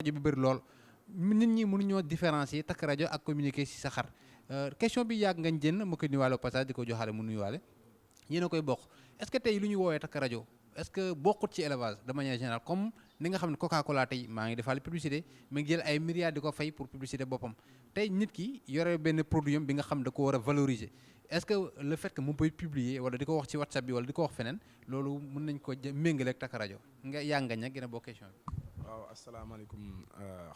rajo bi bëri lool nit ñi mënuñoo différencier takk rajo ak communiquer ci sa xar question bi yàgg ngañ jënn ma koy nuyuwaale au passage di ko joxaale mu nuyuwaale yéen a koy bokk est-ce que tey lu ñu woowee takk rajo est-ce que bokkut ci élevage de manière générale comme ni nga xam ne Coca-Cola tey maa ngi defaale publicité mi ngi jël ay milliards di ko fay pour publicité boppam tey nit ki yore benn produit am bi nga xam da ko war a valoriser est-ce que le fait que mu koy publier wala di ko wax ci WhatsApp bi wala di ko wax feneen loolu mën nañ ko méngale ak takk rajo nga yaa ngañ nag gën a bokk question bi. waaw asalaamaaleykum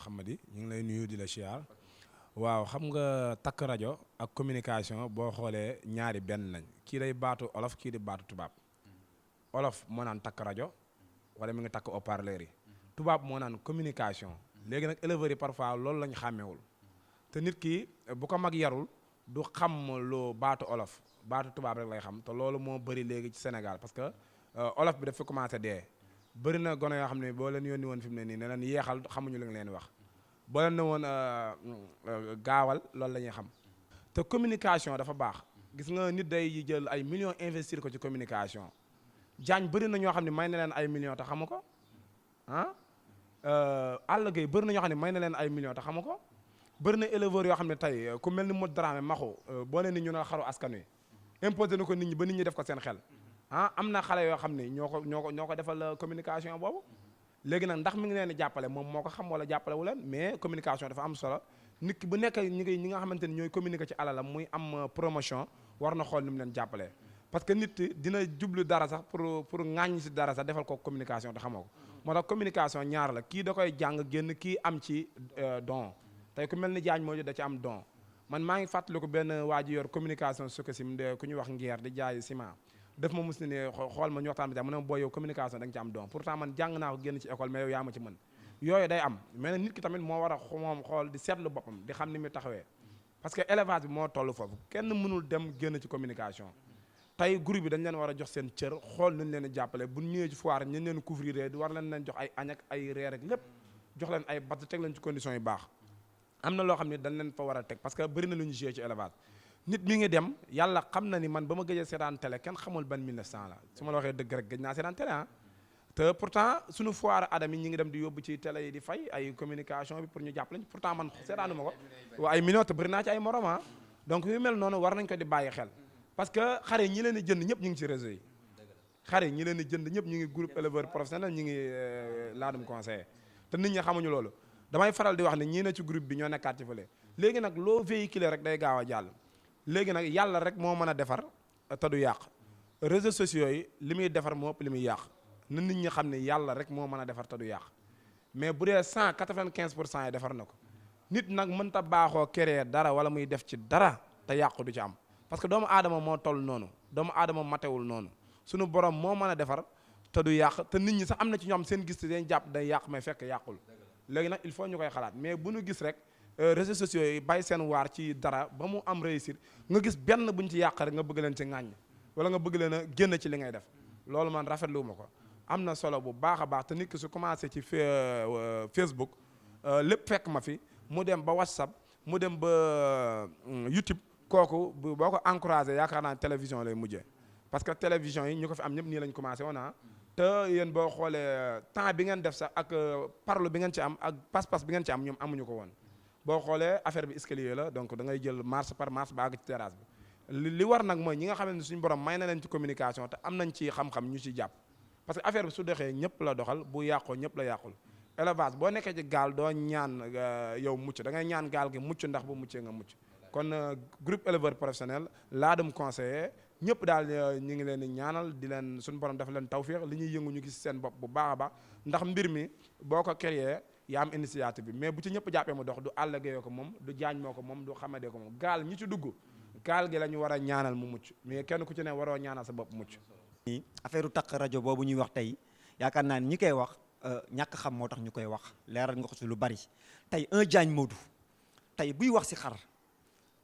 Hamady ñu ngi lay nuyu di la siyaar waaw xam nga takk rajo ak communication boo xoolee ñaari benn lañ kii day baatu olof kii di baatu tubaab olof moo naan takk rajo wala mi ngi takk haut-parleur yi tubaab moo naan communication léegi nag éleveurs yi parfois loolu lañ xàmmewul te nit ki bu ko mag yarul du xam lu baatu olof baatu tubaab rek lay xam te loolu moo bëri léegi ci Sénégal parce que olof bi dafa commencé dee bëri na gone yoo xam ne boo leen yónni woon fi mu ne nii ne leen yeexal xamuñu li nga leen wax boo leen ne woon gaawal loolu la ñuy xam te communication dafa baax gis nga nit day jël ay millions investir ko ci communication Diagne bëri na ñoo xam ne may na leen ay millions te xamu ko Alla Gueye bëri na ñoo xam ne may na leen ay millions te xamu ko bëri na éleveurs yoo xam ne tey ku mel ni Modou Dramé maxu boo leen ni ñu ne xaru askan wi imposé na ko nit ñi ba nit ñi def ko seen xel am na xale yoo xam ne ñoo ko defal communication boobu léegi nag ndax mi ngi leen di jàppale moom moo ko xam wala jàppale wu leen mais communication dafa am solo nit ki bu nekk ñi nga xamante ni ñooy communiquer ci alalam muy am promotion war na xool ni mu leen jàppalee parce que nit dina jublu dara sax pour ŋàññ si dara sax defal ko communication te xamoo ko moo tax communication ñaar la kii da koy jàng génn kii am ci don tey ku mel ni Diagne moo da ci am don man maa ngi fàttaliku benn waa ji yor communication Sococim de ku ñuy wax ngeer di jaay ciment def ma mus ne xool ma ñu waxtaan bi mu ne ma booy yow communication da nga ci am don pourtant man jàng naa ko génn ci école mais yow yaa ma ci mën yooyu day am mais nit ki tamit moo war a moom xool di seetlu boppam di xam ni muy taxawee parce que élevage bi moo toll foofu kenn mënul dem génn ci communication tey groupe bi dañ leen war a jox seen cër xool nañ leen a jàppale bu ñëwee ci foire ñu leen couvrir war leen jox ay añ ak ay reer ak lépp jox leen ay batt teg leen ci conditions yu baax am na loo xam ne dañ leen fa war a teg parce que bëri na lu ñu joué ci élevage nit mi ngi dem yàlla xam na ni man ba ma gëjee seetaan télé kenn xamul ban 1900 la su ma la waxee dëgg rek gëj naa seetaan télé te pourtant suñu foire adam yi ñi ngi dem di yóbbu ci télé yi di fay ay communication bi pour ñu jàpp lañ pourtant man seetaanu ma ko waa ay millions te bëri naa ci ay morom donc yu mel noonu war nañ ko di bàyyi xel parce que xare ñi leen di jënd ñëpp ñu ngi ci réseau yi xare ñi leen di jënd ñëpp ñu ngi groupe éleveur professionnel ñu ngi laadum conseiller te nit ñi xamuñu loolu damay faral di wax ne ñii na ci groupe bi ñoo nekkaat ci fële léegi nag loo véhiculé rek day gaaw a jàll léegi nag yàlla rek moo mën a defar te du yàq réseaux sociaux yi li muy defar moo ëpp li muy yàq na nit ñi xam ne yàlla rek moo mën a defar te du yàq mais bu dee 195% yi defar na ko nit nag mënta baaxoo créer dara wala muy def ci dara te yàqu du ci am parce que doomu aadama moo toll noonu doomu aadama matewul noonu suñu borom moo mën a defar te du yàq te nit ñi sax am na ci ñoom seen gis dañ jàpp day yàq mais fekk yàqul léegi nag il faut ñu koy xalaat mais bu ñu gis rek réseaux sociaux yi bàyyi seen waar ci dara ba mu am réussir nga gis benn buñ ci yàq rek nga bëgg leen ci ŋàññ wala nga bëgg leen a génn ci li ngay def loolu man rafetlu ma ko am na solo bu baax a baax te nit ki su commencé ci Facebook lépp fekk ma fi mu dem ba WhatsApp mu dem ba YouTube kooku boo ko encouragé yaakaar naa télévision lay mujjee parce que télévision yi ñu ko fi am ñëpp nii lañ commencé woon te yéen boo xoolee temps bi ngeen def sax ak parlo bi ngeen ci am ak pas-pas bi ngeen ci am ñoom amuñu ko woon boo xoolee affaire bi escalier la donc da ngay jël marche par marche ba àgg ci terrasse bi li war nag mooy ñi nga xam ne suñu borom may na leen ci communication te am nañ ci xam-xam ñu ci jàpp parce que affaire bi su doxee ñëpp la doxal bu yàqoo ñëpp la yàqul élevage boo nekkee ci gaal doo ñaan yow mucc da ngay ñaan gaal gi mucc ndax bu muccee nga mucc kon groupe éleveur professionnel laadum conseiller ñëpp daal ñu ngi leen di ñaanal di leen suñu borom dafa leen tawféex li ñuy yëngu ñu gis seen bopp bu baax a baax ndax mbir mi boo ko créé yaa am initiative bi mais bu ci ñëpp jàppee mu dox du Alla Gueye ko moom du Diagne moo ko moom du Xamadee ko moom gaal ñi ci dugg gaal gi la ñu war a ñaanal mu mucc mais kenn ku ci ne waroo ñaanal sa bopp mucc. affaire takk rajo boobu ñuy wax tey yaakaar naa ni ñi koy wax ñàkk xam moo tax ñu koy wax leeral nga ko ci lu bari tey un Diagne Modou tey buy wax ci xar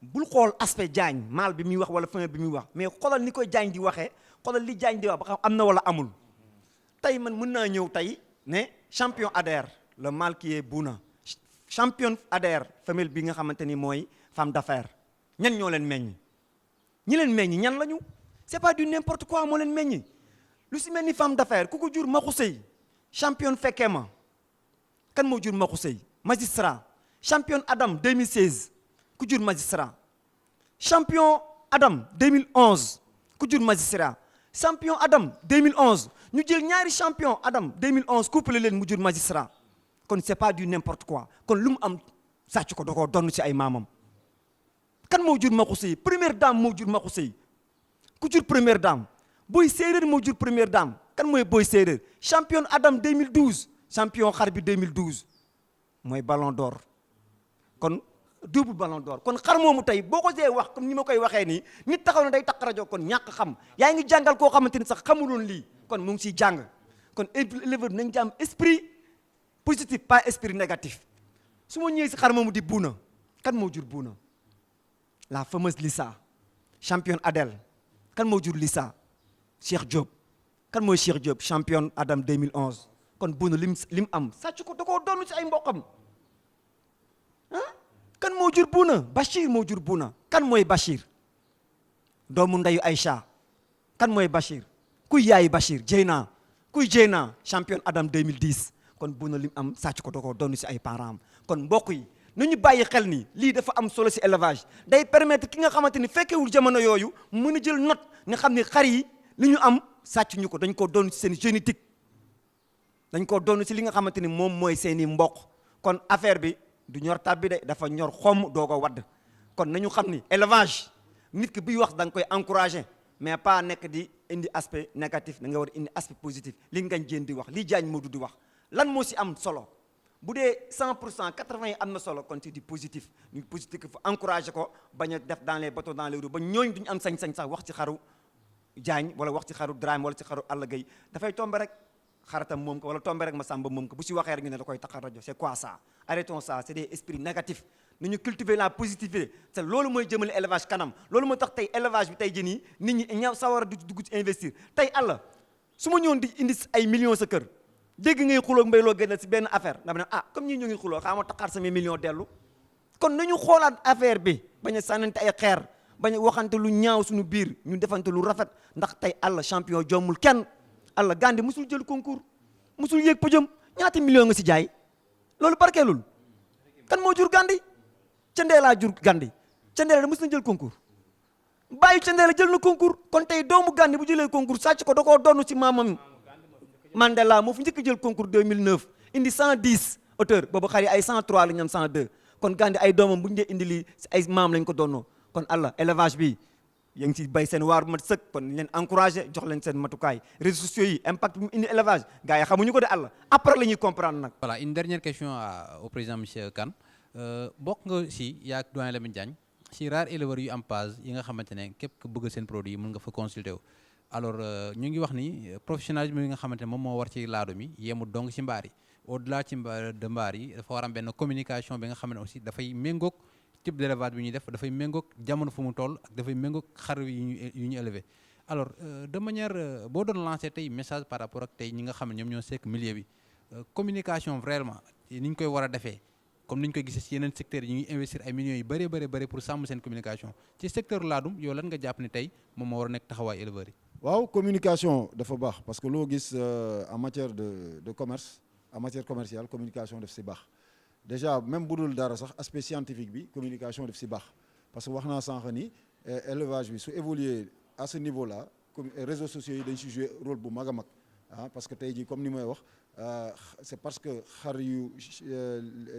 bul xool aspect Diagne mâle bi muy wax wala femelle bi muy wax mais xoolal ni koy Diagne di waxee xoolal li Diagne di wax ba xam am na wala amul tey man mën naa ñëw tey ne champion adhère le mâle qui est Bouna champion adhère femelle bi nga xamante ni mooy femme d'affaires ñan ñoo leen meññ ñi leen meññ ñan lañu c'est pas du n'importe quoi moo leen meññ lu si mel ni femme d'affaires ku ko jur Maxu Sëy championne fekkee ma kan moo jur Maxu Sey magistrat champion Adam 2016 ku jur magistrat champion Adam 2011 ku jur magistrat champion Adam 2011 ñu jël ñaari champion Adam 2011 couplé leen mu jur magistrat kon c'est pas du n'importe quoi kon lu mu am sàcc ko da koo donn ci ay maamam kan moo jur Maxu Sey première dame moo jur Maxu Sey ku jur première dame Boy Séeréer moo jur première dame kan mooy Boy Séeréer champion Adam 2012 champion xar bi 2012 mooy ballon d'or kon double ballon d'or kon xar moomu tey boo ko see wax comme ni ma koy waxee nii nit taxaw na day takk rajo kon ñàkk xam yaa ngi jàngal koo xamante ni sax xamuloon lii kon mu ngi siy jàng kon éleveur nañ ci am esprit positif pas esprit négatif su ma ñëwee si xar moomu di buuna kan moo jur buuna la fameuse Lissa champion Adèle kan moo jur Lissa Cheikh Diop kan mooy Cheikh Diop champion Adam 2011 kon buuna lim am sàcc ko da koo doon si ay mboqam ah kan moo jur buuna Bachir moo jur buuna kan mooy Bachir doomu ndeyu Aïcha kan mooy Bachir kuy yaayi Bachir Jeyna kuy Jeyna champion Adam 2010 kon buuna lim am sàcc ko da koo doon si ay parents am kon mbokk yi nañu bàyyi xel ni lii dafa am solo si élevage day permettre ki nga xamante ni fekkewul jamono yooyu mën a jël note nga xam ni xar yi li ñu am sàcc ñu ko dañ koo doon si seen génétique dañ koo doon si li nga xamante ni moom mooy seeni mboq kon affaire bi du ñor tab bi de dafa ñor xomm doo ko wadd kon nañu xam ni élevage nit ki buy wax da nga koy encourager mais pas nekk di indi aspect négatif da nga war a indi aspect positif li ngañ jéen di wax li jaañ Modou di wax lan moo si am solo bu dee 100% 80 yi am na solo kon c'est du positif ñu positif fa encourager ko bañ a def dans les bateaux dans les roues ba ñooñ duñu am sañ-sañ sax wax ci xaru jaañ wala wax ci xaru Dramé wala ci xaru Alla Gueye dafay tombe rek xaritam moom ko wala tombe rek ma sàmba moom ko bu si waxee rek ñu ne da koy taxal rajo c'est quoi ça arrêtons ça c'est des esprits négatifs nu ñu cultiver la positivité te loolu mooy jëmale élevage kanam loolu moo tax tey élevage bi tey jii nii nit ñi ñaaw sawar a dugg ci investir tey Alla su ma ñëwoon di indi ay millions sa kër dégg ngay xuloo mbay loo génnal si benn affaire dama ne ah comme ñii ñu ngi xuloo xaa ma taxaar sama millions dellu kon nañu xoolaat affaire bi bañ a sànnante ay xeer bañ a waxante lu ñaaw suñu biir ñu defante lu rafet ndax tey Alla champion jommul kenn Alla Gandhi musul jël concours musul yéeg podium ñaata million nga si jaay loolu barkeelul kan moo jur Gandhi Candela jur Gandhi Candela mus na jël concours bàyyi Candela jël na concours kon tey doomu Gandhi bu jëlee concours sàcc ko da koo donn ci maamam Mandela moo fi njëkk jël concours 2009 indi 110 auteur boobu xar yi ay 103 la ñu am 102 kon Gandhi ay doomam bu ñu dee indi lii ay maam lañ ko donnoo kon Alla élevage bi yaa ngi ci bay seen waar bu mat sëkk kon leen encouragé jox leen seen matukaay réseaux sociaux yi impact bi mu indi élevage gars yi xamuñu ko de Alla après la ñuy comprendre nag. Voilà, une dernière question au président monsieur Kane bokk nga si yaa ak doyen Lamine Diagne si rare éleveurs yu am page yi nga xamante ne képp ku bëgg seen produit yi mën nga fa consulter wu. alors ñu ngi wax ni professionnalisme yi nga xamante ne moom moo war ci laado mi yemul dong ci mbaar yi au delà ci de mbaar yi dafa war am benn communication bi nga xam ne aussi dafay méngoog type d'élevage bi ñuy def dafay méngoog jamono fu mu toll ak dafay méngoog xar yu ñu élevé alors de manière boo doon lancé tey message par rapport ak tey ñi nga xam ne ñoom ñoo sekk milieu bi communication vraiment ni ñu koy war a defee comme ni ñu koy gisee ci yeneen secteurs yi ñu ngi investir ay millions yu bëree bëri pour sàmm seen communication ci secteur laadum yow lan nga jàpp ni tey moom moo war a nekk taxawaay éleveurs yi. waaw communication dafa baax parce que loo gis en matière de commerce en matière commerciale communication daf si baax déjà même bu dul dara sax aspect scientifique bi communication daf si baax parce que wax naa sànq ni élevage bi su évoluer à ce niveau là réseaux sociaux yi dañ si jouer rôle bu mag a mag ah parce que tey jii comme ni may wax c'est parce que xar yu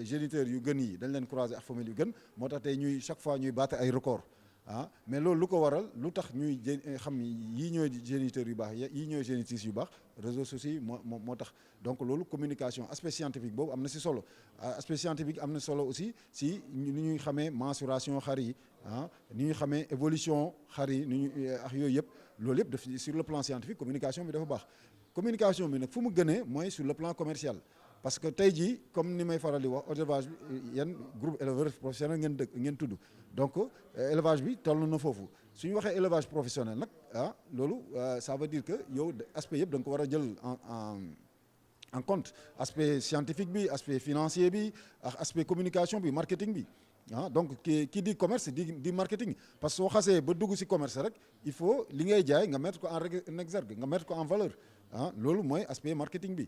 géniteurs yu gën yi dañ leen croiser ak famille yu gën moo tax tey ñuy chaque fois ñuy battre ay record ah mais loolu lu ko waral lu tax ñuy xam yii ñooy géniteurs yu baax yii ñooy génitrices yu baax réseaux sociaux yi moo tax donc loolu communication aspect scientifique boobu am na si solo aspect scientifique am na solo aussi si ni ñuy xamee mensuration xar yi ah ni ñuy xamee évolution xar yi ni ñu ak yooyu yëpp loolu yëpp daf sur le plan scientifique communication bi dafa baax communication bi nag fu mu gënee mooy sur le plan commercial parce que tey jii comme ni may faral di wax élevage bi yan groupe éleveur professionnel ngeen tudd donc élevage bi toll na foofu su ñu waxee élevage professionnel nag ah loolu ça veut dire que yow aspect yëpp da nga ko war a jël en compte aspect scientifique bi aspect financier bi ak aspect communication bi marketing bi ah donc ki di commerce di marketing parce que soo xasee ba dugg ci commerce rek il faut li ngay jaay nga mettre ko en exergue nga mettre ko en valeur loolu mooy aspect marketing bi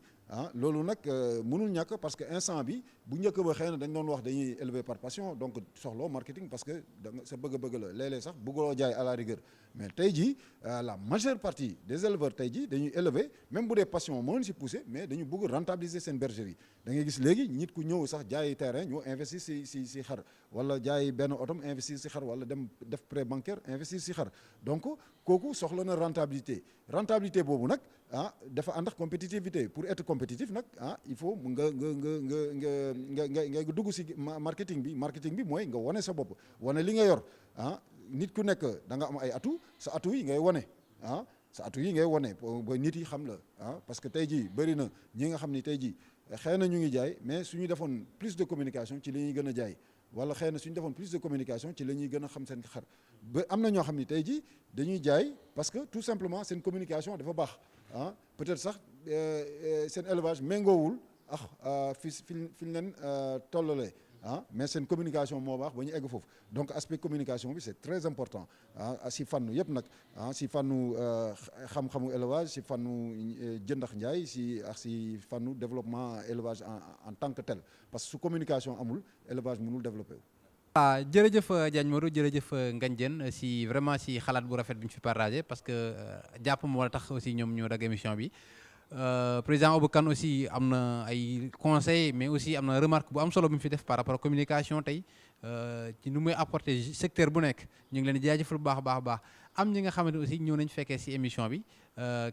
loolu nag mënul ñàkk parce que instant bi bu njëkk ba xëy na dañ doon wax dañuy élever par passion donc soxloo marketing parce que da nga sa bëgg-bëgg la léeg-léeg sax bëgguloo jaay à la rigueur mais tey jii la majeure partie des éleveurs tey jii dañuy élever même bu dee passion moo leen si poussé mais dañu bëgg rentabiliser seen bergerie da ngay gis léegi nit ku ñëw sax jaayi terrain ñëw investir si xar wala jaay benn otom investir si xar wala dem def prêt bancaire investir si xar donc kooku soxla na rentabilité boobu nag dafa ànd ak compétitivité pour être compétitif nag il faut nga dugg si marketing bi mooy nga wane sa bopp wane li nga yor nit ku nekk da nga am ay atout sa atout yi ngay wane sa atout yi ngay wane ba nit yi xam la parce que tey jii bëri na ñi nga xam ni tey jii xëy na ñu ngi jaay mais suñu defoon plus de communication ci li ñuy gën a jaay wala xëy na suñu defoon plus de communication ci la ñuy gën a xam seen xar ba am na ñoo xam ni tey jii dañuy jaay parce que tout simplement seen communication dafa baax peut-être sax seen élevage méngoowul fi ñu leen tollalee mais seen communication moo baax ba ñu egg foofu donc aspect communication bi c'est très important si fànnu yëpp nag si fànnu xam-xamu élevage si fànnu jëndax njaay si fànnu développement élevage en tant que tel parce que su communication amul élevage mënul développer wu. jërëjëf Diagne Modou jërëjëf Ngagne Diène si vraiment si xalaat bu rafet bi ñu fi partagé parce que jàpp moo la tax aussi ñoom ñoo dagg émission bi. Président Abou Kane aussi am na ay conseils mais aussi am na remarque bu am solo bu mu fi def par rapport à communication tey ci nu muy apporter secteur bu nekk ñu ngi leen di jaajëfal bu baax a baax am ñi nga xamante aussi ñëw nañ fekkee si émission bi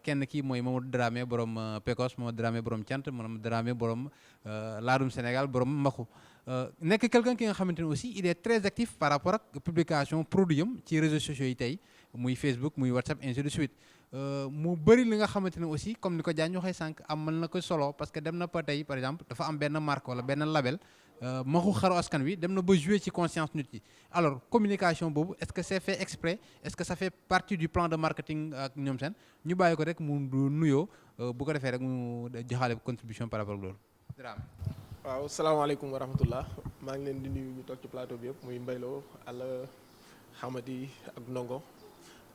kenn kii mooy Mamadou Dramé borom Pecos Mamadou Dramé borom Thiant Mamadou Dramé borom Laadum Sénégal borom Maxu nekk quelqu'un ki nga xamante ne aussi il est très actif par rapport ak publication produit am ci réseaux sociaux yi tey muy Facebook muy WhatsApp ainsi de suite mu bëri li nga xamante ne aussi comme ni ko Diagne waxee sànq amal na ko solo parce que dem na pa tey par exemple dafa am benn marque wala benn label Maxu xaru askan wi dem na ba jouer ci conscience nit yi alors communication boobu est-ce que c'est fait exprès est-ce que ça fait partie du plan de marketing ak ñoom seen ñu bàyyi ko rek mu nuyoo bu ko defee rek mu joxaale contribution par rapport ak loolu. waaw salaamaaleykum wa rahmatullah maa ngi leen di nuyu ñu toog ci plateau bi yëpp muy Mbayloo Alla Hamadi ak Ndongo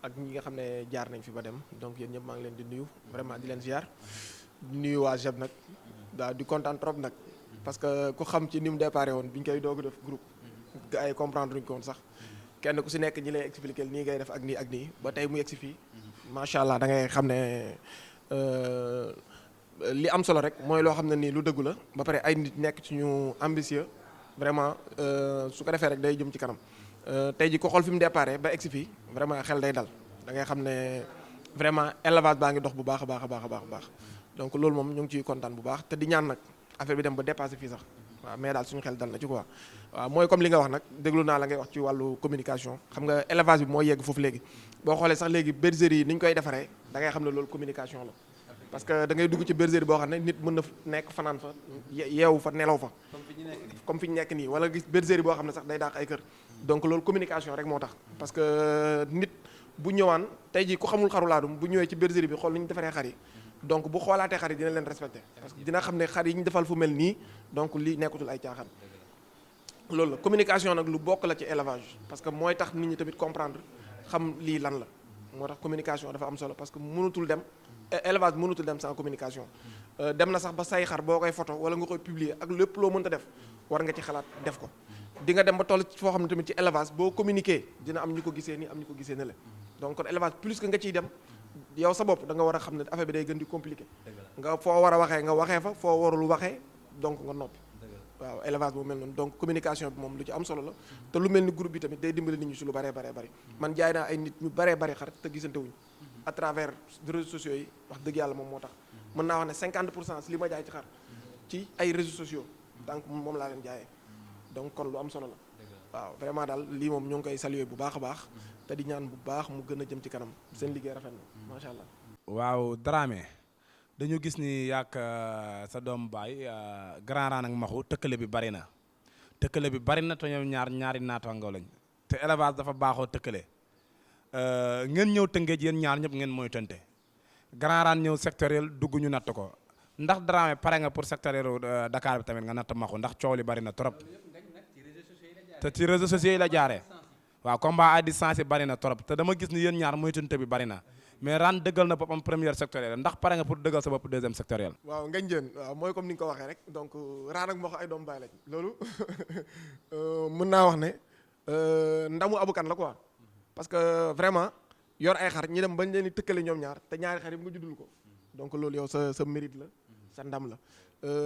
ak ñi nga xam ne jaar nañ fi ba dem donc yéen ñëpp maa ngi leen di nuyu vraiment di leen ziar di nuyu waa JEB nag daal di kontaan trop nag parce que ku xam ci ni mu déparé woon bi ñu koy doog def groupe gars yi comprendre luñ ko woon sax kenn ku si nekk ñi lay expliquer nii ngay def ak nii ba tey mu yegg si fii macha allah da ngay xam ne li am solo rek mooy loo xam ne nii lu dëggu la ba pare ay nit nekk ci ñu ambitieux vraiment su ko defee rek day jëm ci kanam tey ji ko xool fi mu déparé ba egsi fii vraiment xel day dal da ngay xam ne vraiment élevage baa ngi dox bu baax a baax donc loolu moom ñu ngi ciy kontaan bu baax te di ñaan nag affaire bi dem ba dépassé fii sax waaw mais daal suñu xel dal na ci quoi waaw mooy comme li nga wax nag déglu naa la ngay wax ci wàllu communication xam nga élevage bi moo yegg foofu léegi boo xoolee sax léegi bergerie yi ni ñu koy defaree da ngay xam ne loolu communication la parce que da ngay dugg ci bergerie boo xam ne nit mën na nekk fanaan fa yeewu fa nelaw fa comme fi ñu nekk nii wala gis bergerie boo xam ne sax day daax ay kër donc loolu communication rek moo tax parce que nit bu ñëwaan tey jii ku xamul xaru laadum bu ñëwee ci bergerie bi xool ni ñu defaree xar yi donc bu xoolaatee xar yi dina leen respecté parce que dina xam ne xar yi ñu defal fu mel nii donc lii nekkutul ay caaxaan loolu la communication nag lu bokk la ci élevage parce que mooy tax nit ñi tamit comprendre xam lii lan la moo tax communication dafa am solo parce que mënutul dem élevage mënutul dem sans communication dem na sax ba say xar boo koy photo wala nga koy publier ak lépp loo mënta def war nga ci xalaat def ko di nga dem ba toll foo xam ne tamit ci élevage boo communiquer dina am ñu ko gisee nii am ñu ko gisee ne la donc kon élevage plus que nga ciy dem yow sa bopp da nga war a xam ne affaire bi day gën di compliqué nga foo war a waxee nga waxee fa foo warul waxee donc nga noppi waaw élevage bu mel noonu donc communication bi moom lu ci am solo la te lu mel ni groupe bi tamit day dimbali nit ñi si lu baree bari man jaay naa ay nit ñu baree bari xar te gisante wuñ à travers réseaux sociaux yi wax dëgg yàlla moom moo tax mën naa wax ne 50% si li ma jaay ci xar ci ay réseaux sociaux donc moom laa leen jaayee donc kon lu am solo la waaw vraiment daal lii moom ñoo ngi koy saluer bu baax a baax te di ñaan bu baax mu gën a jëm ci kanam seen liggéey rafet na macha allah. waaw Dramé dañu gis ni yàq sa doom baay Grand Rane ak Maxu tëkkale bi bari na te ñoom ñaari naataangoo lañ te élevage dafa baaxoo tëkkale ngeen ñëw Tëngéej yéen ñaar ñëpp ngeen mooy tënte Grand Rane ñëw sectoriel dugg ñu natt ko ndax Dramé pare nga pour sectoriel Dakar bi tamit nga natt Maxu ndax coow li bari na trop te ci réseaux sociaux yi la jaaree waaw combat à distance yi bari na trop te dama gis ni yéen ñaar mooy tënte bi bari na mais ran dëggal na boppam première sectorielle ndax pare nga pour dëggal sa bopp deuxième sectorielle. waaw ngañ jën waaw mooy comme ni nga ko waxee rek donc raan ak mboq ay doom bàyyi lañ loolu mën naa wax ne ndamu abukan la quoi parce que vraiment yor ay xar ñi dem bañ leen di tëkkale ñoom ñaar te ñaari xar yi nga juddul ko donc loolu yow sa mérite la sa ndam la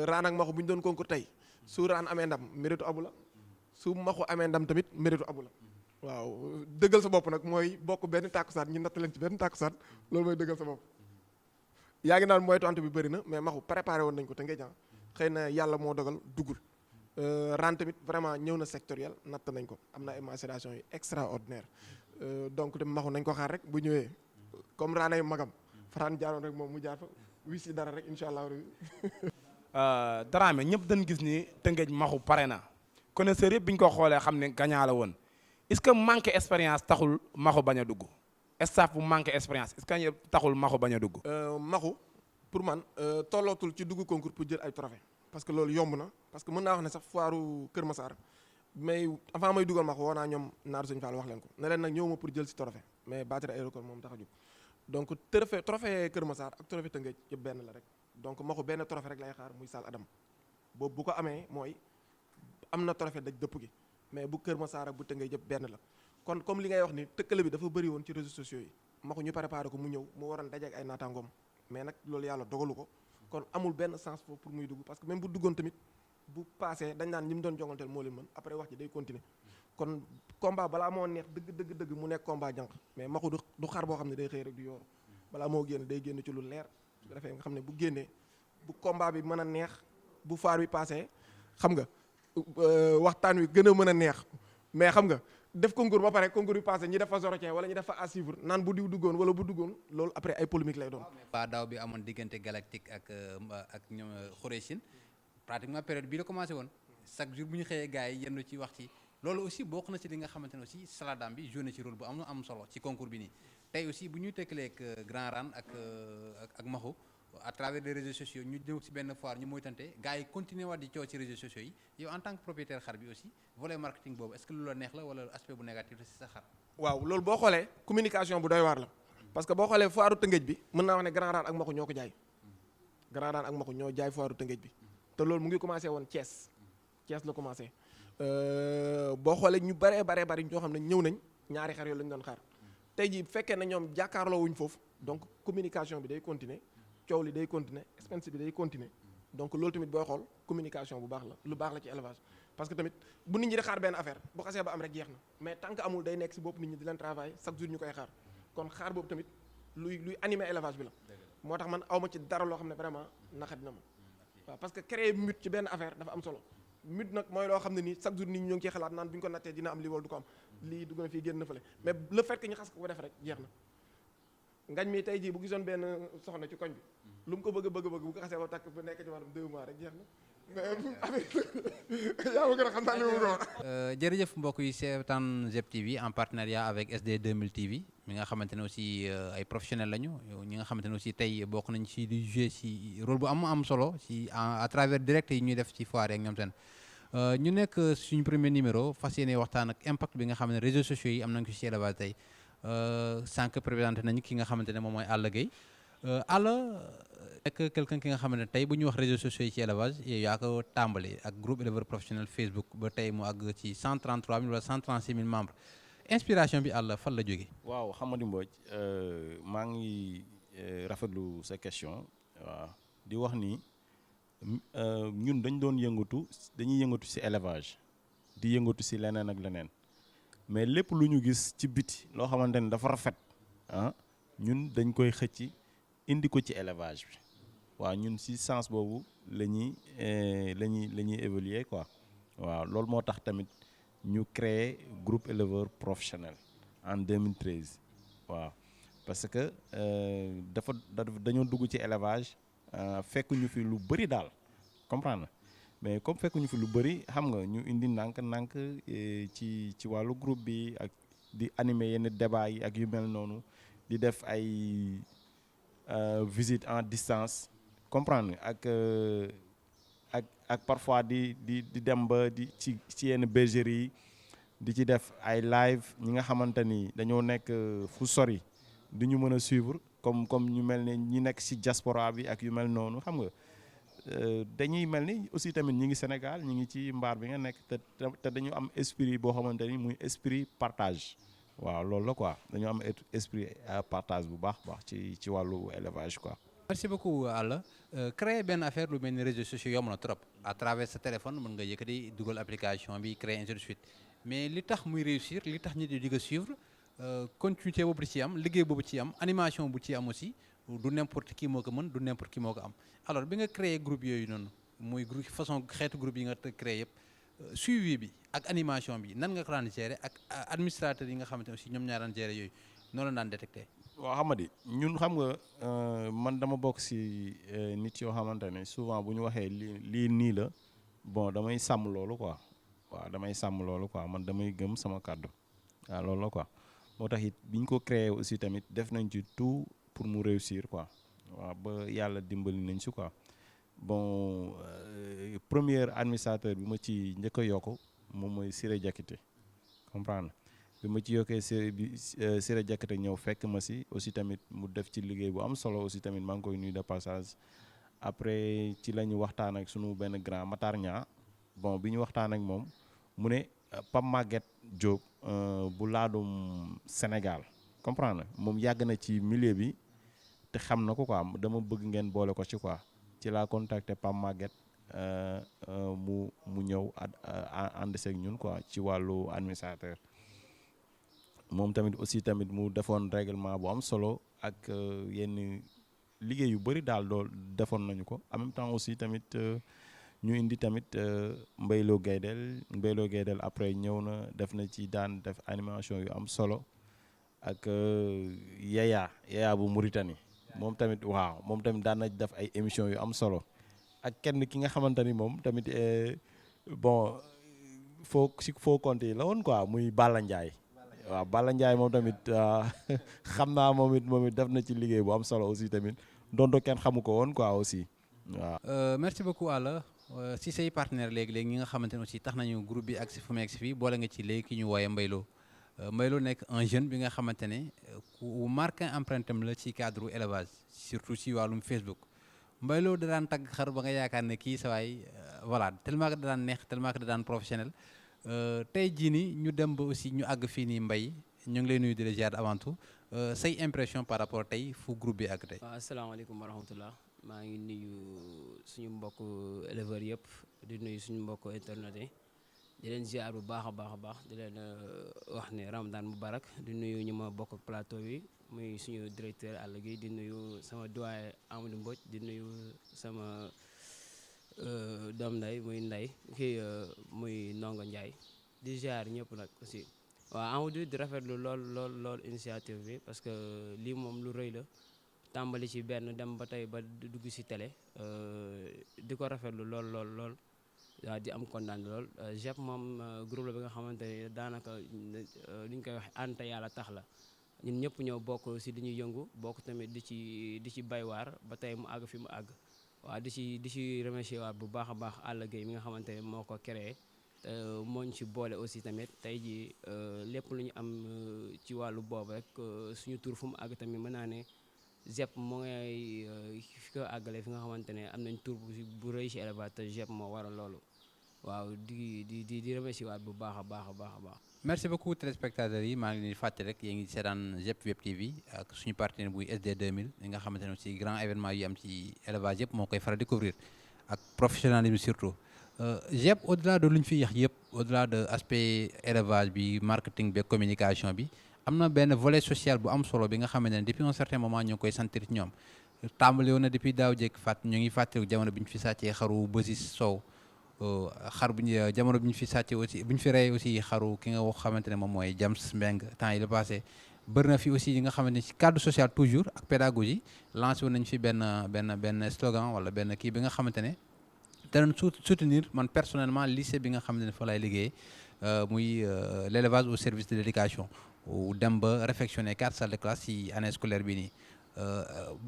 raan ak mboq bu ñu doon concours tey su raan amee ndam méritu abu la su mboq amee ndam tamit méritu abu la waaw dëggal sa bopp nag mooy bokk benn tàkkusaan ñu natt leen ci benn tàkkusaan loolu mooy dëggal sa bopp yaa ngi naan mooy tontu bi bëri na mais maxu préparé woon nañ ko te ngay jàng xëy na yàlla moo dogal duggul ren tamit vraiment ñëw na sectoriel natt nañ ko am na ay macération yu extraordinaire donc tamit maxu nañ ko xaar rek bu ñëwee comme raanay magam faraan jaaroon rek moom mu jaar fa wis si dara rek incha allah. Dramé ñëpp dañ gis ni Tëngéej maxu pare na connaisseur yëpp bi ñu ko xoolee xam ne gagnant la woon est-ce que manque expérience taxul maxu bañ a dugg staff bu manque expérience est-ce que taxul maxu bañ a dugg. maxu pour man tollootul ci dugg concours pour jël ay trophée parce que loolu yomb na parce que mën naa wax ne sax foiru Kër Massar mais avant may dugal maxu woo naa ñoom Naaru Sëñ Fall wax leen ko ne leen nag ñëw ma pour jël si trophée mais battre ay record moom tax a jóg donc trophée Kër Massar ak trophée Tëngéej yëpp benn la rek donc maxu benn trophée rek lay xaar muy Sall Adam boobu bu ko amee mooy am na trophée daj dëpp gi mais bu Kër Massar ak bu Tëngéej yëpp benn la kon comme li ngay wax ni tëkkale bi dafa bëri woon ci réseaux sociaux yi maxu ñu préparé ko mu ñëw mu waroon dajeek ay naataangoom mais nag loolu yàlla dogalu ko kon amul benn sens foofu pour muy dugg parce que même bu duggoon tamit bu passé dañ naan ñi mu doon jonganteel moo leen mën après wax ji day continuer kon combat balaa moo neex dëgg mu nekk combat jànq mais maxu du xar boo xam ne day xëy rek du yooru balaa moo génn day génn ci lu leer su ko defee nga xam ne bu génnee bu combat bi mën a neex bu faar bi passé xam nga waxtaan wi gën a mën a neex mais xam nga def concours ba pare concours bi passé ñi def fa Sorotien wala ñi def fa à suivre naan bu diw duggoon wala bu duggoon loolu après ay polémique lay doon. pas daaw bi amoon diggante Galactique ak ñoom Khoureychine pratiquement période bii la commencé woon chaque jour bu ñu xëyee gars yi yendu ci wax ci loolu aussi bokk na ci li nga xamante ne aussi Saladam bi joué na ci rôle bu am solo ci concours bi nii tey aussi bu ñuy tëkkalee ak Grand Ran ak Maxu à travers les réseaux sociaux ñu ñëw ci benn foire ñu moytante gars yi continuer waat di coow ci réseaux sociaux yi yow en tant que propriétaire xar bi aussi volet marketing boobu est-ce que lu la neex la wala aspect bu négatif la ci sa xar. waaw loolu boo xoolee communication bu doy waar la parce que boo xoolee foiru Tëngéej bi mën naa wax ne Grand Ran ak Maxu ñoo ko jaay Grand Ran ak Maxu ñoo jaay foiru Tëngéej bi te loolu mu ngi commencé woon Thiès la commencé boo xoolee ñu bari ñoo xam ne ñëw nañ ñaari xar yooyu lañu doon xaar tey jii bu fekkee ne ñoom jàkkaarloo wuñ foofu donc communication bi day continuer coow li day continuer expense bi day continuer donc loolu tamit booy xool communication bu baax la lu baax la ci élevage parce que tamit bu nit ñi di xaar benn affaire bu xasee ba am rek jeex na mais tant que amul day nekk si bopp nit ñi di leen travail chaque jour ñu koy xaar kon xaar boobu tamit luy animer élevage bi la moo tax man awma ci dara loo xam ne vraiment naxat na ma waaw parce que créer mute ci benn affaire dafa am solo mute nag mooy loo xam ne nii chaque jour nit ñi ñoo ngi ciy xalaat naan bu ñu ko nattee dina am lii wala du ko am lii dugg na fii génn na fële mais le fait que ñu xas ko def rek jeex na ngañ mi tey jii bu gisoon benn soxna ci koñ bi lu mu ko bëgg bu ko xasee ba takk bu nekk ci wàllum 2 mois rek jeex na yaa ma gën a xam naa li mu ko wax. jërëjëf mbokk yi seetaan ZEP TV en partenariat avec SD 2000 TV mi nga xamante ne aussi ay professionnels lañu ñi nga xamante ne aussi tey bokk nañ ci di jouer ci rôle bu am solo ci à travers direct yi ñuy def ci foire ak ñoom seen ñu nekk suñu premier numéro fas yéene waxtaan ak impact bi nga xam ne réseaux sociaux yi am nañ ko ci élevage tey sànq présenté nañu ki nga xamante ne moom mooy Alla Gueye Alla nekk quelqu'un ki nga xamante ne tey bu ñu wax réseaux sociaux yi ci élevage yaa ko tàmbali ak groupe éleveur professionnel Facebook ba tey mu àgg ci 133 000 wala 136 000 membres inspiration bi Alla fan la jógee. waaw Hamady Mbodj maa ngi rafetlu sa question waaw di wax ni ñun dañuy yëngatu ci élevage di yëngatu ci leneen ak leneen mais lépp lu ñu gis ci biti loo xamante ne dafa rafet ñun dañ koy xëcc indi ko ci élevage bi waaw ñun ci sens boobu la ñuy évoluer quoi waaw loolu moo tax tamit ñu créer groupe éleveur professionnel en 2013 waaw parce que dañoo dugg ci élevage fekk ñu fi lu bëri daal comprendre mais comme fekk ñu fi lu bëri xam nga ñu indi ndànk ci wàllu groupe bi ak di animer yenn débat yi ak yu mel noonu di def ay visite en distance comprendre ak parfois di dem ba di ci yenn bergerie yi di ci def ay live ñi nga xamante ni dañoo nekk fu sori di ñu mën a suivre comme ñu mel ne ñi nekk si diaspora bi ak yu mel noonu xam nga dañuy mel ni aussi tamit ñi ngi Sénégal ñi ngi ci mbaar bi nga nekk te dañu am esprit boo xamante ni muy esprit partage waaw loolu la quoi dañu am esprit partage bu baax ci wàllu élevage quoi. merci beaucoup Alla créer benn affaire lu mel ni réseaux sociaux yomb na trop à travers sa téléphone mën nga yëkkati dugal application bi créer ainsi de suite mais li tax muy réussir li tax nit yi di ko suivre continuité boobu di ci am liggéey boobu ci am animation bu ci am aussi du n'importe qui moo ko mën du n'importe qui moo ko am alors bi nga créer groupe yooyu noonu muy groupe façon xeetu groupe yi nga créé yëpp suivi bi ak animation bi nan nga ko daan gérer ak administrateur yi nga xamante ne aussi ñoom ñaa daan gérer yooyu noonu la daan détecté. waaw xamadi ñun xam nga man dama bokk si nit yoo xamante ne souvent bu ñu waxee lii nii la bon damay sàmm loolu quoi waaw damay sàmm loolu quoi man damay gëm sama kàddu waaw loolu la quoi moo tax it bi ñu ko créé aussi tamit def nañ ci tout pour mu réussir quoi waaw ba yàlla dimbali nañ si quoi bon premier administrateur bi ma ci njëkk a yokk moom mooy Siré Diakité comprendre bi ma ci yokkee Siré Diakité ñëw fekk ma si aussi tamit mu def ci liggéey bu am solo aussi tamit maa ngi koy nuyu de passage après ci la ñu waxtaan ak sunu benn grand Matar Niang bon bi ñu waxtaan ak moom mu ne Pape Maguette Diop bu laadum Sénégal comprendre moom yàgg na ci milieu bi te xam na ko quoi dama bëgg ngeen boole ko ci quoi ci laa contacté Pape Maguette mu ñëw ànd seeg ñun quoi ci wàllu administrateur moom tamit aussi tamit mu defoon règlement bu am solo ak yenn liggéey yu bëri daal dool defoon nañu ko en même temps aussi tamit ñu indi tamit Mbaylo Gaydel après ñëw na def na ci daan def animation yu am solo ak Yaya bu Mauritanie moom tamit waaw moom tamit daan na def ay émissions yu am solo ak kenn ki nga xamante ni moom tamit bon foo compte yi la woon quoi muy Balla Ndiaye waaw Balla Ndiaye moom tamit xam naa moom it def na ci liggéey bu am solo aussi tamit donto kenn xamu ko woon quoi aussi waaw. merci beaucoup Alla si say partenaire léegi ñi nga xamante ne aussi tax nañu groupe bi ak si fu mu egg si fii boole nga ci léegi ki ñu wooyee Mbaylo nekk un jeune bi nga xamante ne ku marqué empreinte am la ci cadre élevage surtout si wàllum Facebook Mbaylo da daan tagg xar ba nga yaakaar ne kii sa waay voilà tellement que da daan neex tellement que da daan professionnel tey jii nii ñu dem ba aussi ñu àgg fii nii Mbaye ñu ngi lay nuyu di la ziar avant tout say impression par rapport tey fu groupe bi àgg tey. waaw asalaamaaleykum wa rahmatullah maa ngi nuyu suñu mbokk éleveurs yëpp di nuyu suñu mbokk internet yi di leen ziar bu baax a baax di leen wax ne Ramadan Mubarak di nuyu ñu ma bokk ak plateau bi muy suñu directeur Alla Gueye di nuyu sama doyen Amadou Mbodj di nuyu sama doom nday muy nday kii muy Ndongo Ndiaye di ziar ñëpp nag aussi waaw Amadou di rafetlu lool initiative bi parce que lii moom lu rëy la tàmbali ci benn dem ba tey ba dugg ci télé di ko rafetlu lool waaw di am kontaan lool JEP moom groupe la bi nga xamante ne daanaka li ñu koy wax ante yàlla tax la ñun ñëpp ñoo bokk ci di ñu yëngu bokk tamit di ci baywaar ba tey mu àgg fi mu àgg waaw di ci remercier waat bu baax a baax Alla Gueye mi nga xamante ne moo ko créé moo ñu ci boole aussi tamit tey jii lépp lu ñu am ci wàllu boobu rek suñu tur fu mu àgg tamit mën naa ne JEP moo ngay fi ko àggale fi nga xamante ne am nañ tur bu rëy ci élevage te JEP moo waral loolu waaw di remercier waat bu baax a baax. merci beaucoup téléspectateurs yi maa ngi leen di fàtte rek yéen ngi seetaan JEP Web TV ak suñu partenaire buy SD 2000 li nga xamante ne aussi grand événement yu am ci élevage yëpp moo koy faral di couvrir ak professionnalisme surtout JEP au delà de lu ñu fi yax yëpp au delà de aspect élevage bi marketing bi communication bi am na benn volet social bu am solo bi nga xamante ne depuis un certain moment ñu ngi koy sentir ci ñoom tàmbali woon na depuis daaw jékk ñu ngi fàttaliku jamono bi ñu fi sàccee xaru Bësis Sow xar bu ñu jamono bi ñu fi sàccee aussi bu ñu fi rey aussi xaru ki nga wax xamante ne moom mooy James Mbeng temps yi la passé bëri na fi aussi yi nga xamante ne ci cadre social toujours ak pédagogie lancé woon nañu fi benn slogan wala benn kii bi nga xamante ne danañ soutenir man personnellement lycée bi nga xamante ne fa lay liggéey muy l'élevage au service de l'éducation dem ba réfectionner 4 salles de classe ci année scolaire bi nii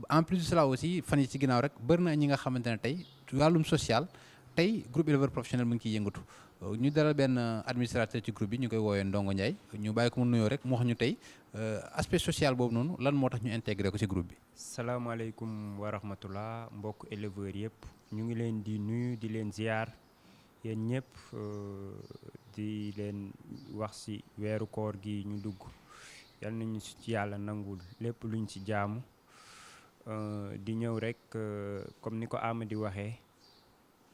en plus de cela aussi fan yi ci ginnaaw rek bëri na ñi nga xamante ne tey wàllum social tey groupe éleveur professionnel mu ngi ciy yëngatu ñu dalal benn administrateur ci groupe bi ñu koy woowee Ndongo Ndiaye ñu bàyyi ko mu nuyoo rek mu wax ñu tey aspect social boobu noonu lan moo tax ñu intégré ko ci groupe bi. salaamaaleykum wa rahmatullah mbokk éleveurs yëpp ñu ngi leen di nuyu di leen ziar yéen ñëpp di leen wax ci weeru koor gi ñu dugg yal nañu ci yàlla nangul lépp luñ ci jaamu di ñëw rek comme ni ko Amady waxee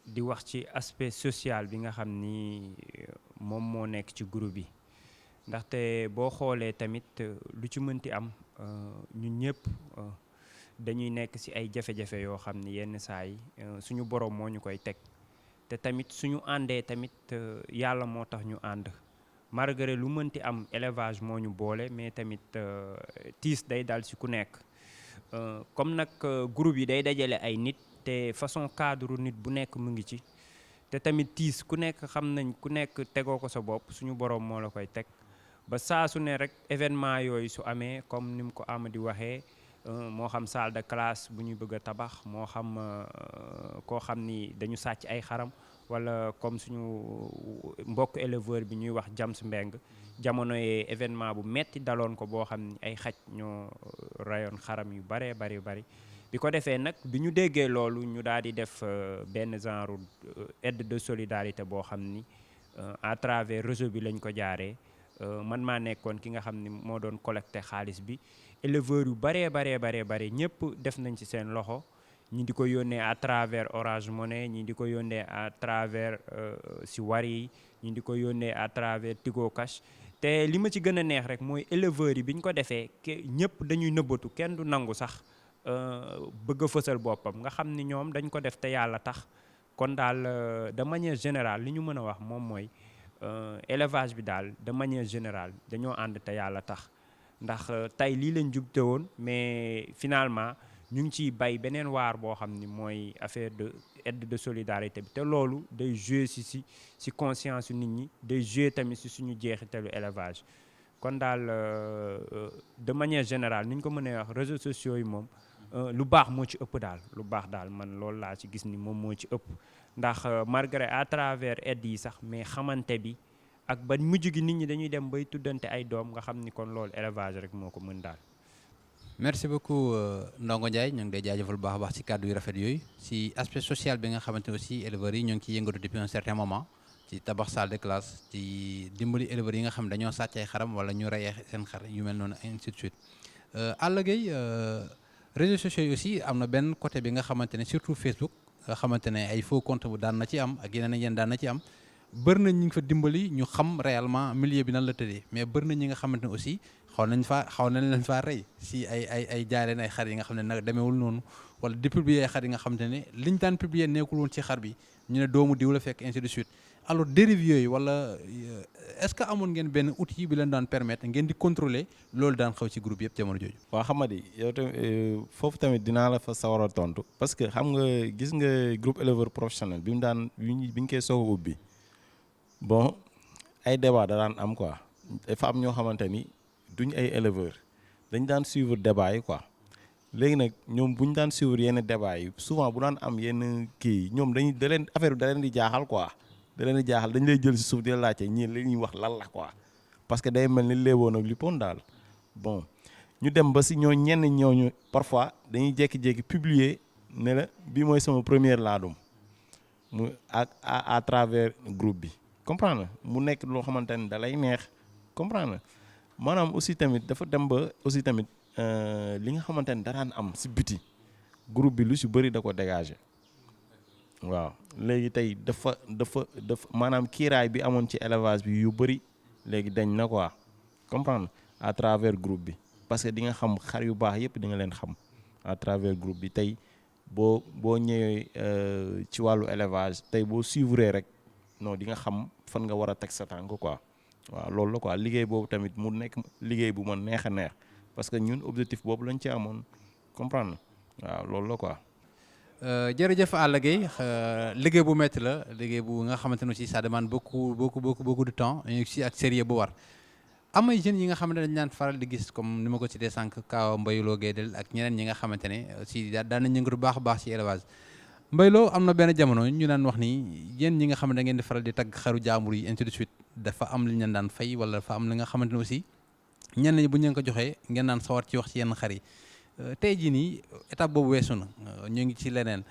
di wax ci aspect social bi nga xam ni moom moo nekk ci groupe bi ndaxte boo xoolee tamit lu ci mënti am ñun ñëpp dañuy nekk ci ay jafe-jafe yoo xam ni yenn saa yi suñu borom moo ñu koy teg te tamit suñu àndee tamit yàlla moo tax ñu ànd malgré lu mënti am élevage moo ñu boole mais tamit tiis day dal ci ku nekk comme nag groupe yi day dajale ay nit te façon cadre nit bu nekk mu ngi ci te tamit tiis ku nekk xam nañ ku nekk tegoo ko sa bopp suñu borom moo la koy teg ba saa su ne rek événement yooyu su amee comme ni mu ko Amady waxee moo xam salle de classe bu ñuy bëgg a tabax moo xam koo xam ni dañu sàcc ay xaram wala comme suñu mbokk éleveur bi ñuy wax Jams Mbeng jamono yee événement bu metti daloon ko boo xam ni ay xaj ñoo rayoon xaram yu bari bi ko defee nag bi ñu déggee loolu ñu daal di def benn genre aide de solidarité boo xam ni à travers réseau bi lañ ko jaaree man maa nekkoon ki nga xam ni moo doon collecté xaalis bi éleveurs yu baree ñëpp def nañ ci seen loxo ñi di ko yónnee à travers Orange Money ñi di ko yónnee à travers si Wari ñi di ko yónnee à travers Tigo Cash te li ma ci gën a neex rek mooy éleveurs yi bi ñu ko defee ñëpp dañuy nëbbatu kenn du nangu sax bëgg a fësal boppam nga xam ni ñoom dañ ko def te yàlla tax kon daal de manière générale li ñu mën a wax moom mooy élevage bi daal de manière générale dañoo ànd te yàlla tax ndax tey lii lañ jubte woon mais finalement ñu ngi ciy bay beneen waar boo xam ni mooy affaire de aide de solidarité bi te loolu day jouer ci conscience nit ñi day jouer tamit ci suñu jeexitalu élevage kon daal de manière générale ni ñu ko mënee wax réseaux sociaux yi moom lu baax moo ci ëpp daal lu baax daal man loolu laa ci gis ni moom moo ci ëpp ndax malgré à travers aide yi sax mais xamante bi ak ba mujj gi nit ñi dañuy dem bay tuddante ay doom nga xam ni kon loolu élevage rek moo ko mën daal. merci beaucoup Ndongo Ndiaye ñu ngi lay jaajëfal bu baax a baax ci kàddu yu rafet yooyu ci aspect social bi nga xamante ne aussi éleveurs yi ñu ngi ciy yëngatu depuis un certain moment ci tabax salle de classe ci dimbali éleveurs yi nga xam ne dañoo sàcc ay xaram wala ñu rey seen xar yu mel noonu ainsi de suite. Alla Gueye réseaux sociaux yi aussi am na benn côté bi nga xamante ne surtout Facebook nga xamante ne ay faux compte bu daan na ci am ak yeneen daan na ci am bëri na ñi nga fa dimbali ñu xam réellement milieu bi nan la tëddee mais bëri na ñi nga xamante ne aussi xaw nañ leen faa rey si ay jaay leen ay xar yi nga xam ne nag demeewul noonu wala di publier ay xar yi nga xamante ne liñ daan publier nekkul woon ci xar bi ñu ne doomu diw la fekk ainsi de suite alors dérive yooyu wala est-ce que amoon ngeen benn outil bi leen daan permettre ngeen di contrôler loolu daan xaw ci groupe yëpp jamono jooju. waa xamadi yow tamit foofu tamit dinaa la fa sawar a tontu parce que xam nga gis nga groupe éleveur professionnel bi ñu koy soog a ubbi bon ay débat da daan am quoi dafa am ñoo xamante ni duñ ay éleveur dañ daan suivre débat yi quoi léegi nag ñoom bu ñu daan suivre yenn débat yi souvent bu daan am yenn kii ñoom affaire bi da leen di jaaxal quoi dañ lay jël si suuf di la laajte ñii li ñuy wax lan la quoi parce que day mel ni léeboon ak lippoon daal bon ñu dem ba si ñenn ñooñu parfois dañuy jékki-jékki publier ne la bii mooy sama première laadum mu à travers groupe bi comprendre mu nekk loo xamante ne da lay neex comprendre maanaam aussi tamit dafa dem ba aussi tamit li nga xamante ne daraan am si biti groupe bi lu si bëri da ko dégager waaw léegi tey dafa maanaam kiiraay bi amoon ci élevage bi yu bëri léegi dañ na quoi comprendre à travers groupe bi parce que di nga xam xar yu baax yëpp di nga leen xam à travers groupe bi tey boo ñëwee ci wàllu élevage tey boo suivre rek non di nga xam fan nga war a teg sa tànk quoi waaw loolu la quoi liggéey boobu tamit mu nekk liggéey bu ma neex a neex parce que ñun objectif boobu lañ ci amoon comprendre waaw loolu la quoi. jërëjëf Alla Gueye liggéey bu métti la liggéey bu nga xamante ne aussi ça demande beaucoup de temps aussi ak sérieux bu war am ay jeunes yi nga xamante ne dañ naan faral di gis comme ni ma ko cité sànq Kaaw Mbayuloo Guèye ak ñeneen ñi nga xamante ne aussi daan nañ yëngatu baax a baax ci élevage Mbayloo am na benn jamono ñu daan wax ni yéen ñi nga xam ne da ngeen di faral di tagg xaru jaambur yi ainsi de suite dafa am li ñu leen daan fay wala dafa am li nga xamante ne aussi ñenn ñi bu ñu leen ko joxee ngeen naan sawar ci wax ci yenn xar yi tey jii nii étape boobu weesu na ñu ngi ci leneen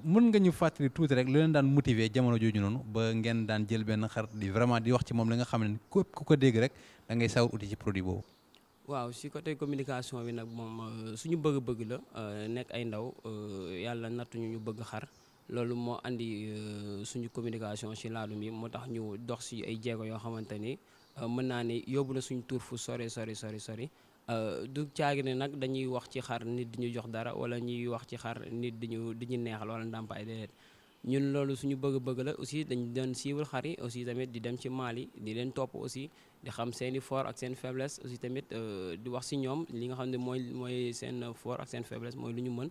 mën nga ñu fàttali tuuti rek lu leen daan motiver jamono jooju noonu ba ngeen daan jël benn xar di vraiment di wax ci moom li nga xam ne képp ku ko dégg rek da ngay sawar uti ci produit boobu. waaw si côté communication bi nag moom suñu bëgg-bëgg la nekk ay ndaw yàlla nattuñu ñu bëgg xar loolu moo andi suñu communication si laadum yi moo tax ñu dox si ay jéego yoo xamante ni mën naa ni yóbbu na suñu tur fu sori du caagi ne nag dañuy wax ci xar nit di ñu jox dara wala ñuy wax ci xar nit di ñu neexal wala ndàmpaay déedéet ñun loolu suñu bëgg-bëgg la aussi dañ doon suivre xar yi aussi tamit di dem ci maal yi di leen topp aussi di xam seeni fort ak seen faiblesse aussi tamit di wax si ñoom li nga xam ne mooy seen fort ak seen faiblesse mooy lu ñu mën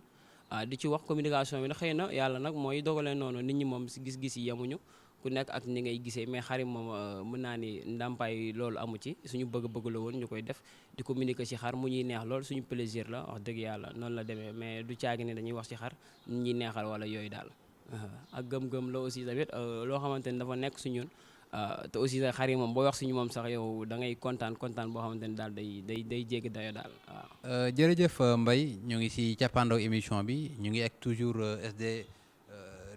di ci wax communication bi nag xëy na yàlla nag mooy dogalee noonu nit ñi moom si gis-gis yi yemuñu ku nekk ak ni ngay gisee mais xar yi moom mën naa ni ndàmpaay loolu amu ci suñu bëgg-bëgg la woon ñu koy def di communiquer ci xar mu ñuy neex lool suñu plaisir la wax dëgg yàlla noonu la demee mais du caagi ne dañuy wax ci xar ñu ñuy neexal wala yooyu daal ak gëm-gëm la aussi tamit loo xamante ni dafa nekk si ñun te aussi xar yi moom booy wax si ñu moom sax yow da ngay kontaan boo xamante ni daal day jéggi dayo daal waaw. jërëjëf Mbaye ñu ngi si cappaandaw émission bi ñu ngi ak toujours SD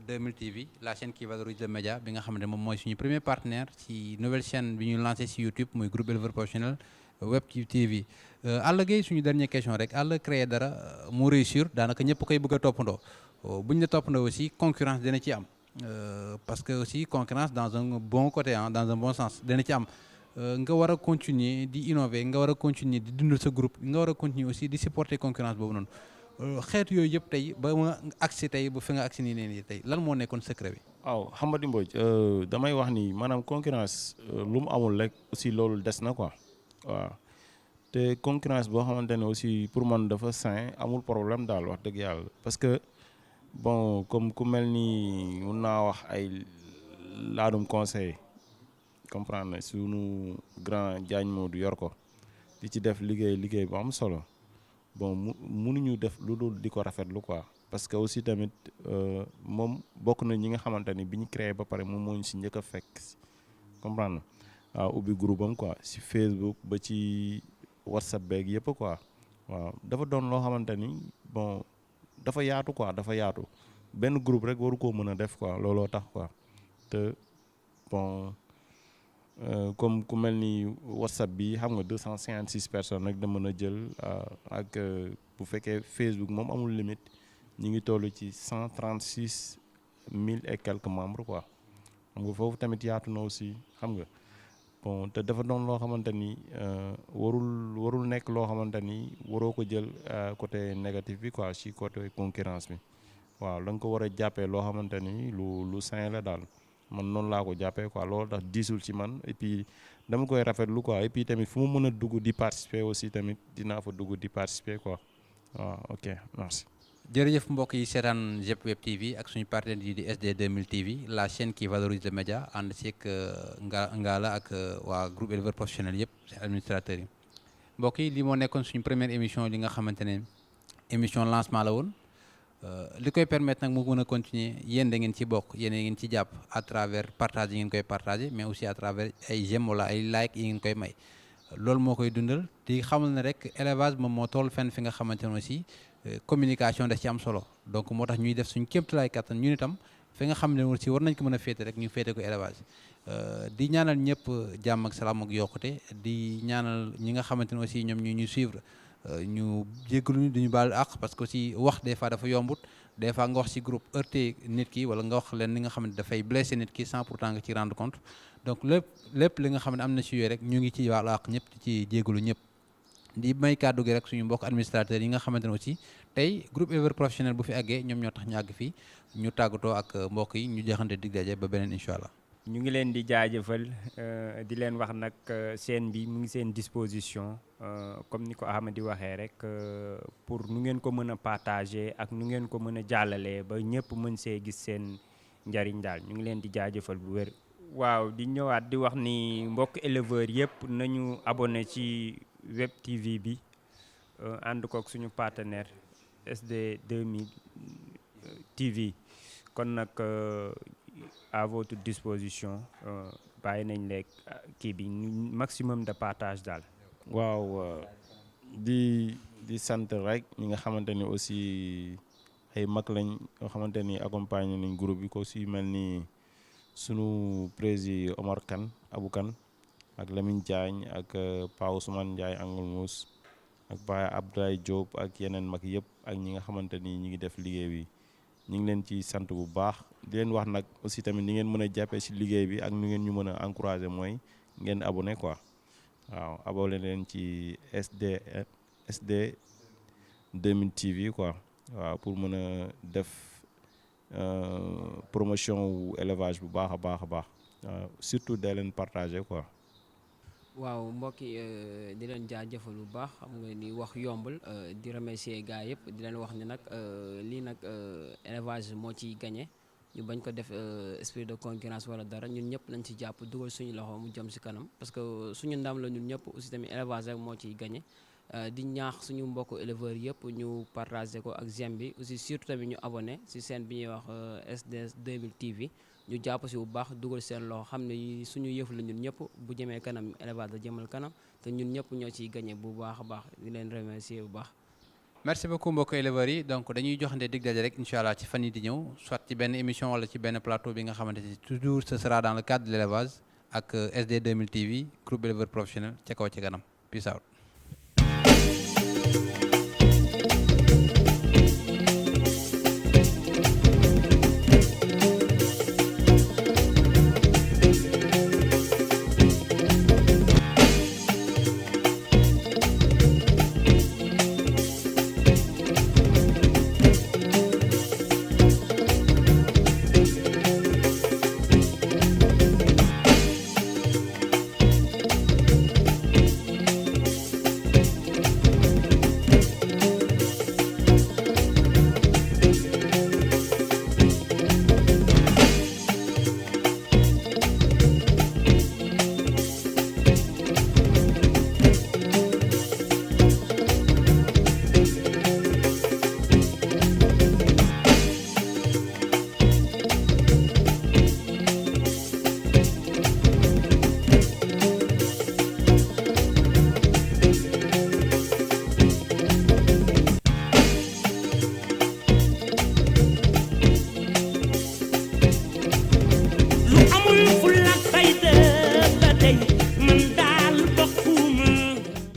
2000 TV la chaîne qui valorise le média bi nga xam ne moom mooy suñu premier partenaire ci nouvelle chaîne bi ñu lancé si YouTube muy groupe éleveur professionnel Web TV. Alla Gueye suñu dernière question rek Alla créé dara mu réussir daanaka ñëpp koy bëgg a toppandoo bu ñu la toppandoo aussi concurrence dina ci am parce que aussi concurrence dans un bon côté dans un bon sens dina ci am nga war a continuer di innover nga war a continuer di dundal sa groupe nga war a continuer aussi di supporter concurrence boobu noonu xeetu yooyu yëpp tey ba ma agsi tey bu fi nga agsi nii tey lan moo nekkoon secret bi. waaw Hamady Mbodj damay wax ni maanaam concurrence lu mu amul rek aussi loolu des na quoi waaw te concurrence boo xamante ne aussi pour man dafa sain amul problème daal wax dëgg yàlla parce que bon comme ku mel ni mun naa wax ay laadum conseil comprendre na sunu grand Diagne Modou yor ko di ci def liggéey bu am solo bon mënuñu def lu dul di ko rafetlu quoi parce que aussi tamit moom bokk na ñi nga xamante ni bi ñu créé ba pare moom moo ñu si njëkk a fekk comprendre na waaw ubbi groupe am quoi si Facebook ba ci WhatsApp beeg yëpp quoi waaw dafa doon loo xamante ni bon dafa yaatu quoi dafa yaatu benn groupe rek waru koo mën a def quoi looloo tax quoi te bon comme ku mel ni WhatsApp bi xam nga 256 personnes rek da mën a jël ak bu fekkee Facebook moom amul limite ñu ngi toll ci 136 000 et quelques membres quoi xam nga foofu tamit yaatu na aussi xam nga bon te dafa doon loo xamante ni warul nekk loo xamante ni waroo ko jël côté négatif bi quoi ci côté concurrence bi waaw da nga ko war a jàppee loo xamante ni lu sain la daal man noonu laa ko jàppee quoi loolu tax diisul ci man et puis dama koy rafetlu quoi et puis tamit fu mu mën a dugg di participer aussi tamit dinaa fa dugg di participer quoi waaw ok merci. jërëjëf mbokk yi seetaan GEP Web TV ak suñu partenaire yi di SD 2000 TV la chaîne qui valorise le média ànd ci ak Ngalla ak waa groupe éleveur professionnel yëpp administrateurs yi mbokk yi lii moo nekkoon suñu première émission li nga xamante ne émission lancement la woon li koy permettre nag mu mën a continuer yéen da ngeen ci bokk yéen da ngeen ci jàpp à travers partage yi ngeen koy partager mais aussi à travers ay j'aime wala ay like yi ngeen koy may loolu moo koy dundal di xamal ne rek élevage moom moo toll fenn fi nga xamante ne aussi communication da ci am solo donc moo tax ñuy def suñ kéemtalaay kattan ñun itam fi nga xam ne aussi war nañ ko mën a féete rek ñu féete ko élevage di ñaanal ñëpp jàmm ak salaam ak yokkute di ñaanal ñi nga xamante ne aussi ñoom ñu suivre ñu jéggalu ñu duñu baal àq parce que aussi wax des fois dafa yombut des fois nga wax ci groupe heurté nit ki wala nga wax leen li nga xam ne dafay blessé nit ki sans pourtant nga ci rendre compte donc lépp li nga xam ne am na ci yooyu rek ñu ngi ci baal àq ñëpp ci jéggalu ñëpp di may kàddu gi rek suñu mbokk administrateurs yi nga xamante ne aussi tey groupe éleveur professionnel bu fi àggee ñoom ñoo tax ñu àgg fii ñu tàggatoo ak mbokk yi ñu joxante dig daje ba beneen incha allah. ñu ngi leen di jaajëfal di leen wax nag scène bi mu ngi seen disposition comme ni ko Hamady waxee rek pour nu ngeen ko mën a partager ak nu ngeen ko mën a jàllalee ba ñëpp mën see gis seen njariñ daal ñu ngi leen di jaajëfal bu wér. waaw di ñëwaat di wax ni mbokk éleveurs yëpp nañu abonné ci Web TV bi ànd kook suñu partenaire SD 2000 TV kon nag à votre disposition bàyyi nañ lekk kii bi maximum de partage daal. waaw di sant rek ñi nga xamante ni aussi ay mag lañ yoo xamante ni accompagné nañ groupe bi ko si mel ni sunu président Omar Kane Abou Kane ak Lamine Diagne ak Pa Ousmane Ndiaye Angle Mousse ak Baye Abdoulaye Diop ak yeneen mag yëpp ak ñi nga xamante ni ñi ngi def liggéey bi ñu ngi leen ci sant bu baax di leen wax nag aussi tamit ni ngeen mën a jàppee si liggéey bi ak ni ngeen ñu mën a encourager mooy ngeen abonné quoi waaw abonné leen ci SD 2000 TV quoi waaw pour mën a def promotion wu élevage bu baax a baax a baax surtout day leen partager quoi. waaw mbokk yi di leen jaajëfal bu baax xam nga ni wax yombul di remercier gars yëpp di leen wax ni nag lii nag élevage moo ciy gagné ñu bañ ko def esprit de concurrence wala dara ñun ñëpp nañ ci jàpp dugal suñu loxo mu jëm si kanam parce que suñu ndam la ñun ñëpp aussi tamit élevage rek moo ciy gagné di ñaax suñu mbokku éleveurs yëpp ñu partagé ko ak j'aime bi aussi surtout tamit ñu abonné si chaîne bi ñuy wax SDS 2000 TV ñu jàpp si bu baax dugal seen loxo xam ne suñu yëf la ñun ñëpp bu jëmee kanam élevage da jëmal kanam te ñun ñëpp ñoo ciy gagné bu baax a baax di leen remercier bu baax. merci beaucoup mbokk éleveurs yi donc dañuy joxante dig daje rek incha allah ci fan yi di ñëw soit ci benn émission wala ci benn plateau bi nga xamante ni toujours ce sera dans le cadre de l'élevage ak SD 2000 TV groupe éleveur professionnel ca kaw ci kanam peace out.